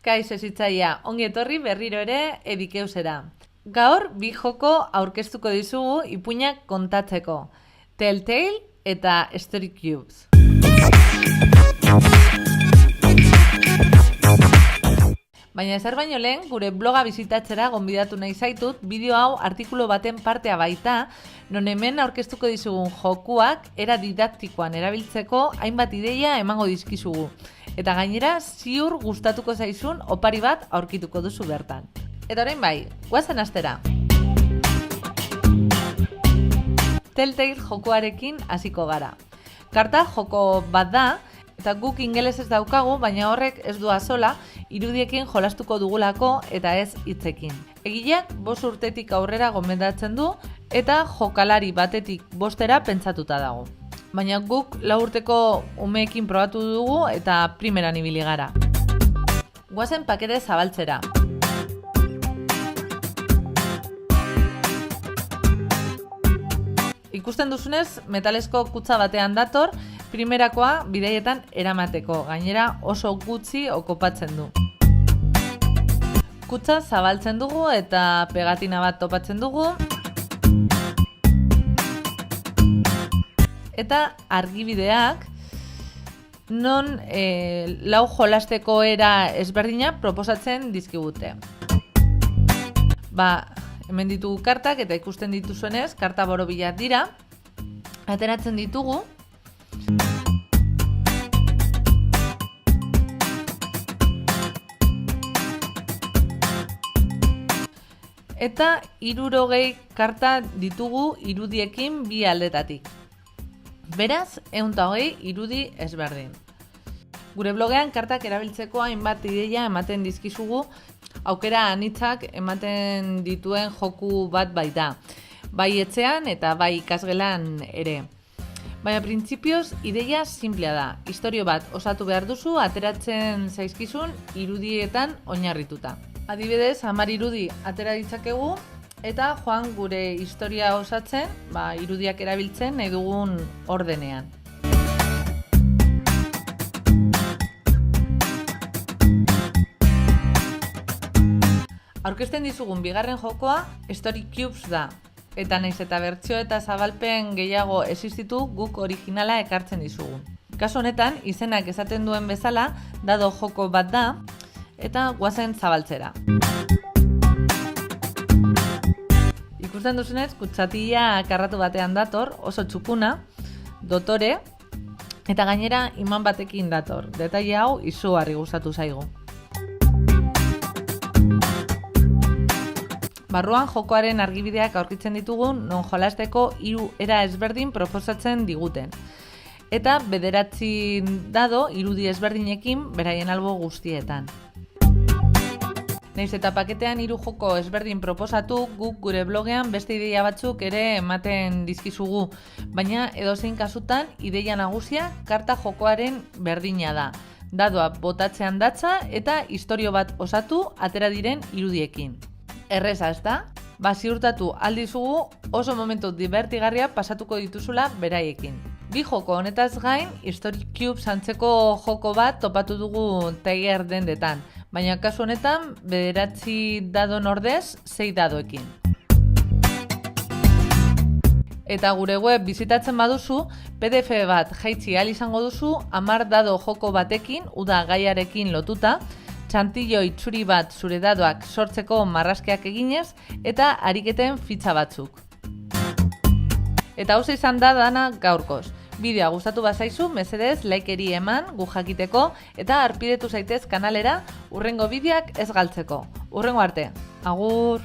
Kaixo zitzaia, ongi etorri berriro ere edikeusera. Gaur bi joko aurkeztuko dizugu ipuinak kontatzeko. Telltale eta Story Cubes. Baina ezer baino lehen, gure bloga bizitatzera gonbidatu nahi zaitut, bideo hau artikulu baten partea baita, non hemen aurkeztuko dizugun jokuak era didaktikoan erabiltzeko hainbat ideia emango dizkizugu. Eta gainera, ziur gustatuko zaizun opari bat aurkituko duzu bertan. Eta orain bai, goazen hastera. Telltale jokuarekin hasiko gara. Karta joko bat da, eta guk ingelesez daukagu, baina horrek ez du azola, irudiekin jolastuko dugulako eta ez hitzekin. Egileak 5 urtetik aurrera gomendatzen du eta jokalari batetik 5 pentsatuta dago. Baina guk 4 urteko umeekin probatu dugu eta primeran ibili gara. Goazen pakete zabaltzera. Ikusten duzunez, metalesko kutxa batean dator, primerakoa bidaietan eramateko, gainera oso gutxi okopatzen du. Kutxa zabaltzen dugu eta pegatina bat topatzen dugu. Eta argibideak non 4 jolasteko era ezberdina proposatzen dizkigute. Hemen ditugu kartak eta ikusten dituzuenez, karta borobilak dira. Ateratzen ditugu. Eta 60 karta ditugu irudiekin bi aldetatik. Beraz, 120 irudi ezberdin. Gure blogean kartak erabiltzeko hainbat ideia ematen dizkizugu, aukera anitzak ematen dituen joku bat baita. Bai etxean eta bai ikasgelan ere. Baina printzipioz ideia simplea da. Istorio bat osatu behar duzu ateratzen zaizkizun irudietan oinarrituta. Adibidez, 10 irudi atera ditzakegu eta joan gure historia osatzen, irudiak erabiltzen nahi dugun ordenean. Aurkezten dizugun bigarren jokoa Story Cubes da. Eta naiz eta bertsio eta zabalpen gehiago existitu, guk originala ekartzen dizugu. Kasu honetan, izenak esaten duen bezala, dado joko bat da, eta goazen zabaltzera. Ikusten duzunez, kutxatila karratu batean dator, oso txukuna, dotore, eta gainera iman batekin dator. Detaile hau izugarri gustatu zaigu. Barruan jokoaren argibideak aurkitzen ditugu non jolasteko 3 era ezberdin proposatzen diguten. Eta 9 dado irudi ezberdinekin beraien albo guztietan. Naiz eta paketean 3 joko ezberdin proposatu, guk gure blogean beste ideia batzuk ere ematen dizkizugu, baina edozein kasutan ideia nagusia karta jokoaren berdina da. Dadoa botatzean datza eta istorio bat osatu atera diren irudiekin. Erreza, ezta? Ziurtatu aldizugu oso momentu divertigarria pasatuko dituzula beraiekin. Bi joko honetaz gain, Story Cubes antzeko joko bat topatu dugu Tiger dendetan, baina kasu honetan 9 dadon ordez 6 dadoekin. Eta gure web bizitatzen baduzu, PDF bat jaitsi ahal izango duzu 10 dado joko batekin, uda gaiarekin lotuta, txantillo itxuri bat zure dadoak sortzeko marrazkiak eginez eta ariketen fitxa batzuk. Eta hau izan da dana gaurkoz. Bideoa gustatu bazaizu, mesedez like-eri eman gu jakiteko eta harpidetu zaitez kanalera hurrengo bideoak ez galtzeko. Hurrengo arte. Agur!